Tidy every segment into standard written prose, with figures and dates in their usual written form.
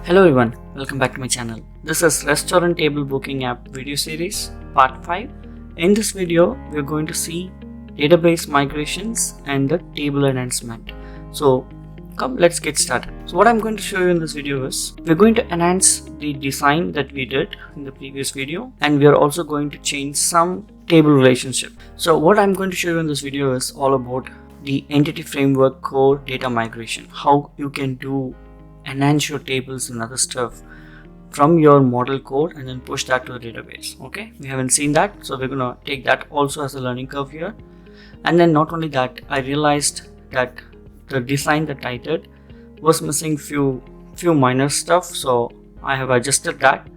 Hello everyone, welcome back to my channel. This is Restaurant Table Booking App video series part 5. In this video, we are going to see database migrations and the table enhancement. So come, let's get started. So what I'm going to show you in this video is we're going to enhance the design that we did in the previous video, and we are also going to change some table relationship. So what I'm going to show you in this video is all about the entity framework core data migration, how you can do enhance your tables and other stuff from your model code and then push that to the database. Okay, we haven't seen that, so we're gonna take that also as a learning curve here. And then not only that, I realized that the design that I did was missing few minor stuff, so I have adjusted that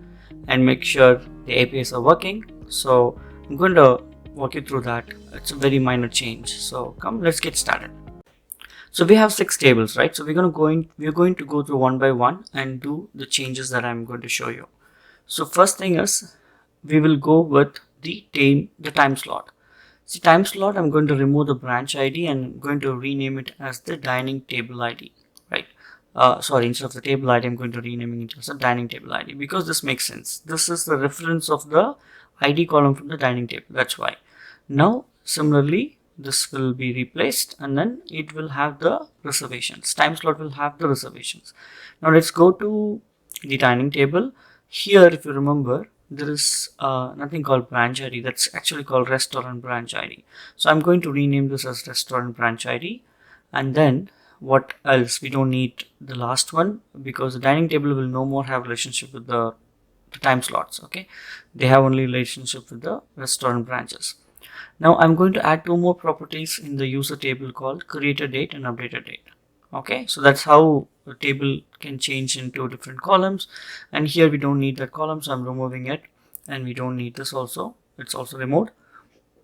and make sure the APIs are working. So I'm going to walk you through that. It's a very minor change. So come, let's get started. So we have 6 tables, right? So we're going to go through one by one and do the changes that I'm going to show you. So first thing is we will go with the time slot. See, time slot, I'm going to remove the branch ID and I'm going to rename it as the dining table ID, right? Instead of the table ID, I'm going to rename it as a dining table ID because this makes sense. This is the reference of the ID column from the dining table. That's why. Now, similarly, this will be replaced and then it will have the reservations. Time slot will have the reservations. Now let's go to the dining table. Here, if you remember, there is nothing called branch ID. That's actually called restaurant branch ID. So I'm going to rename this as restaurant branch ID. And then what else? We don't need the last one because the dining table will no more have relationship with the time slots. Okay, they have only relationship with the restaurant branches. Now I'm going to add 2 more properties in the user table called created date and updated date. Okay, so that's how the table can change into different columns, and here we don't need that column, so I'm removing it, and we don't need this also, it's also removed.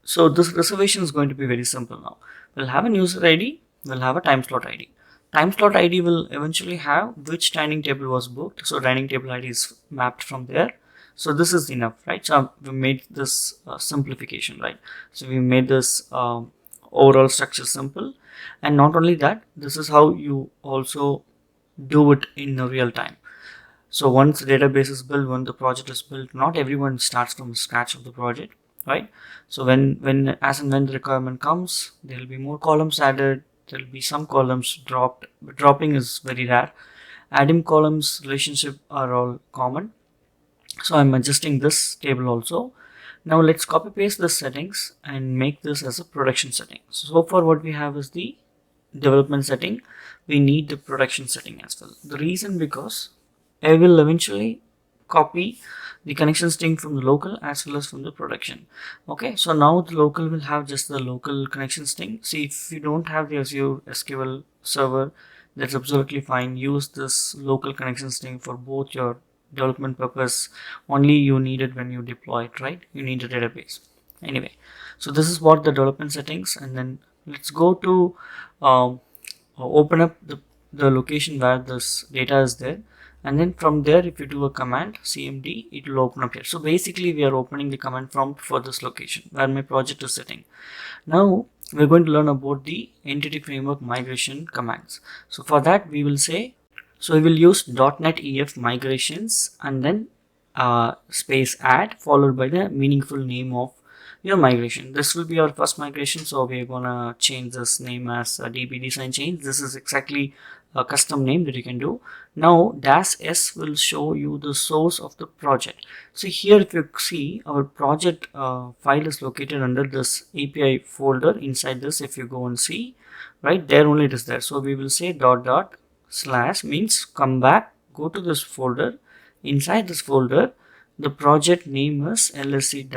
So this reservation is going to be very simple now. We'll have a user ID, we'll have a time slot ID. Time slot ID will eventually have which dining table was booked, so dining table ID is mapped from there. So this is enough, right? So we made this simplification, right? So we made this overall structure simple, and not only that, this is how you also do it in real time. So once the database is built, when the project is built, not everyone starts from scratch of the project, right? So when as and when the requirement comes, there will be more columns added. There will be some columns dropped, but dropping is very rare. Adding columns relationship are all common. So I'm adjusting this table also. Now let's copy paste the settings and make this as a production setting. So far what we have is the development setting. We need the production setting as well. The reason because I will eventually copy the connection string from the local as well as from the production. Okay, so now the local will have just the local connection string. See, if you don't have the Azure SQL server, that's absolutely fine. Use this local connection string for both your development purpose. Only you need it when you deploy it, right? You need a database anyway. So this is what the development settings, and then let's go to open up the location where this data is there, and then from there if you do a command cmd, it will open up here. So basically we are opening the command prompt for this location where my project is sitting. Now we're going to learn about the entity framework migration commands. So for that we will say, so we will use .NET EF migrations and then space add followed by the meaningful name of your migration. This will be our first migration, so we're gonna change this name as DB design change. This is exactly a custom name that you can do. Now -s will show you the source of the project. So here if you see, our project file is located under this API folder. Inside this, if you go and see, right there only it is there. So we will say // means come back, go to this folder. Inside this folder, the project name is LSC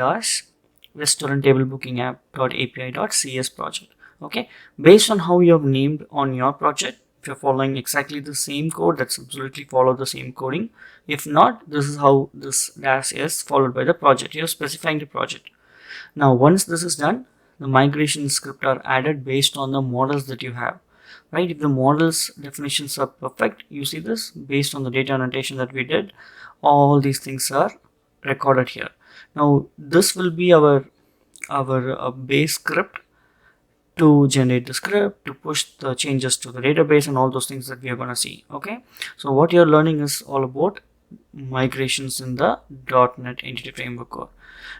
restaurant table booking app.api.cs project. Okay, based on how you have named on your project, if you're following exactly the same code, that's absolutely follow the same coding. If not, this is how this -s followed by the project. You're specifying the project. Now once this is done, the migration script are added based on the models that you have. Right, if the models definitions are perfect, you see this based on the data annotation that we did, all these things are recorded here. Now this will be our base script to generate the script, to push the changes to the database, and all those things that we are going to see. Okay, so what you're learning is all about migrations in the .NET Entity Framework core.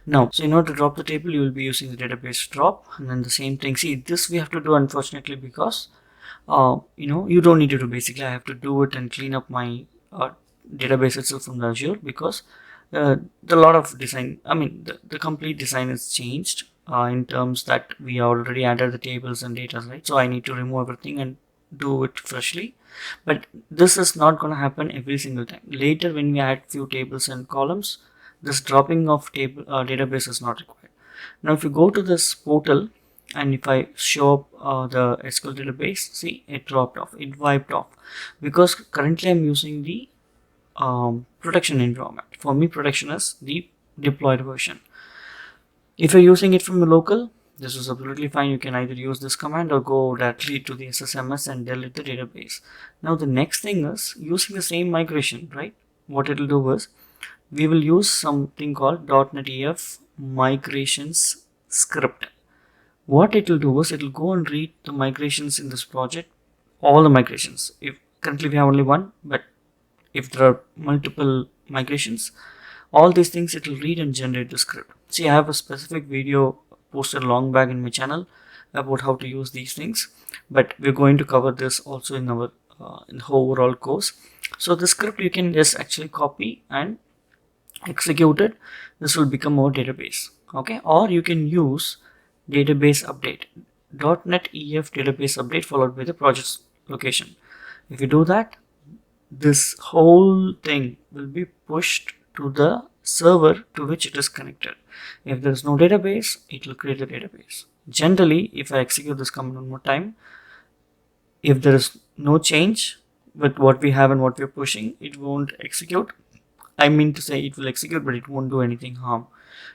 Now, so in order to drop the table, you will be using the database drop, and then the same thing. See, this we have to do, unfortunately, because you don't need to do. Basically, I have to do it and clean up my database itself from the Azure, because the lot of design, the complete design is changed in terms that we already added the tables and data, right? So I need to remove everything and do it freshly. But this is not going to happen every single time. Later, when we add few tables and columns, this dropping of table database is not required. Now, if you go to this portal, and if I show up the SQL database, see, it dropped off, it wiped off, because currently I'm using the production environment. For me, production is the deployed version. If you're using it from the local, this is absolutely fine. You can either use this command or go directly to the SSMS and delete the database. Now the next thing is using the same migration, right? What it will do is we will use something called .NET EF migrations script. What it will do is it will go and read the migrations in this project, all the migrations. If currently we have only one, but if there are multiple migrations, all these things it will read and generate the script. See, I have a specific video posted long back in my channel about how to use these things, but we're going to cover this also in our in the overall course. So the script you can just actually copy and execute it. This will become our database. Okay, or you can use database update, .NET EF database update followed by the project location. If you do that, this whole thing will be pushed to the server to which it is connected. If there is no database, it will create a database. Generally, if I execute this command one more time, if there is no change with what we have and what we are pushing, it won't execute. I mean to say it will execute, but it won't do anything harm.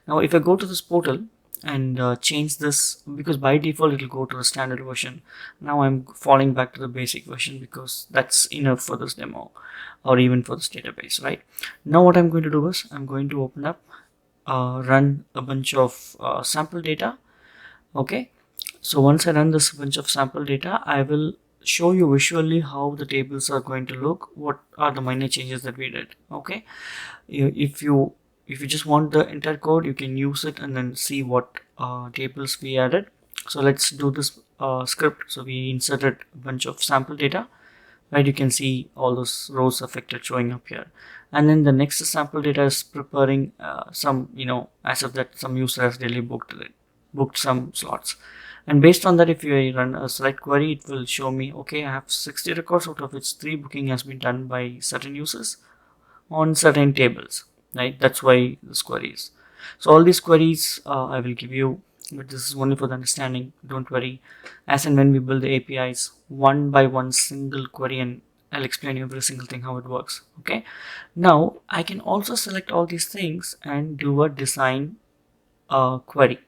Now, if I go to this portal and change this, because by default it will go to the standard version. Now I'm falling back to the basic version because that's enough for this demo or even for this database, right? Now what I'm going to do is I'm going to open up, run a bunch of sample data. Okay, so once I run this bunch of sample data, I will show you visually how the tables are going to look, what are the minor changes that we did. Okay, if you just want the entire code, you can use it and then see what tables we added. So let's do this script. So we inserted a bunch of sample data, right? You can see all those rows affected showing up here. And then the next sample data is preparing some, as of that some user has daily booked some slots. And based on that, if you run a select query, it will show me, okay, I have 60 records, out of which 3 booking has been done by certain users on certain tables. Right, that's why this query is. So all these queries I will give you, but this is only for the understanding. Don't worry, as and when we build the APIs one by one single query, and I'll explain you every single thing how it works. Okay, now I can also select all these things and do a design query.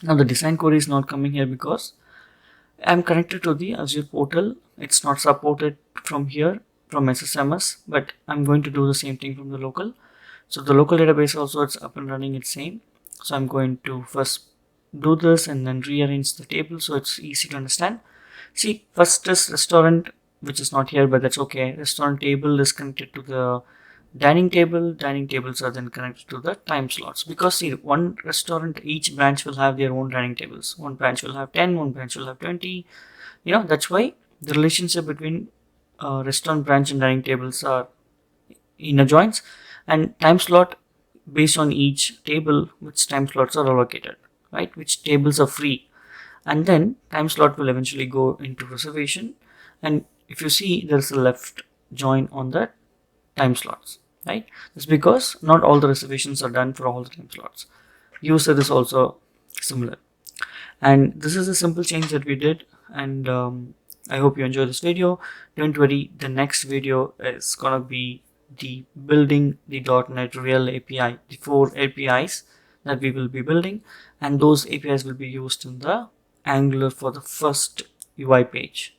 Now the design query is not coming here because I'm connected to the Azure portal. It's not supported from here from SSMS, but I'm going to do the same thing from the local. So the local database also, it's up and running, it's same. So I'm going to first do this and then rearrange the table so it's easy to understand. See, first is restaurant, which is not here, but that's okay. Restaurant table is connected to the dining table. Dining tables are then connected to the time slots, because see, one restaurant, each branch will have their own dining tables. One branch will have 10, one branch will have 20. That's why the relationship between restaurant branch and dining tables are inner joins. And time slot, based on each table, which time slots are allocated, right? Which tables are free. And then time slot will eventually go into reservation. And if you see, there's a left join on the time slots, right? That's because not all the reservations are done for all the time slots. User is also similar. And this is a simple change that we did. And I hope you enjoy this video. Don't worry, the next video is gonna be the building the .NET Real API, the 4 APIs that we will be building, and those APIs will be used in the Angular for the first UI page.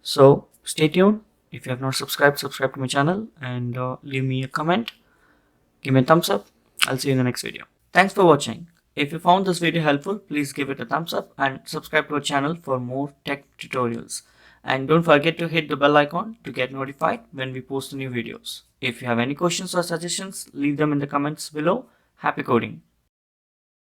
So stay tuned. If you have not subscribed, subscribe to my channel and leave me a comment. Give me a thumbs up. I'll see you in the next video. Thanks for watching. If you found this video helpful, please give it a thumbs up and subscribe to our channel for more tech tutorials. And don't forget to hit the bell icon to get notified when we post new videos. If you have any questions or suggestions, leave them in the comments below. Happy coding!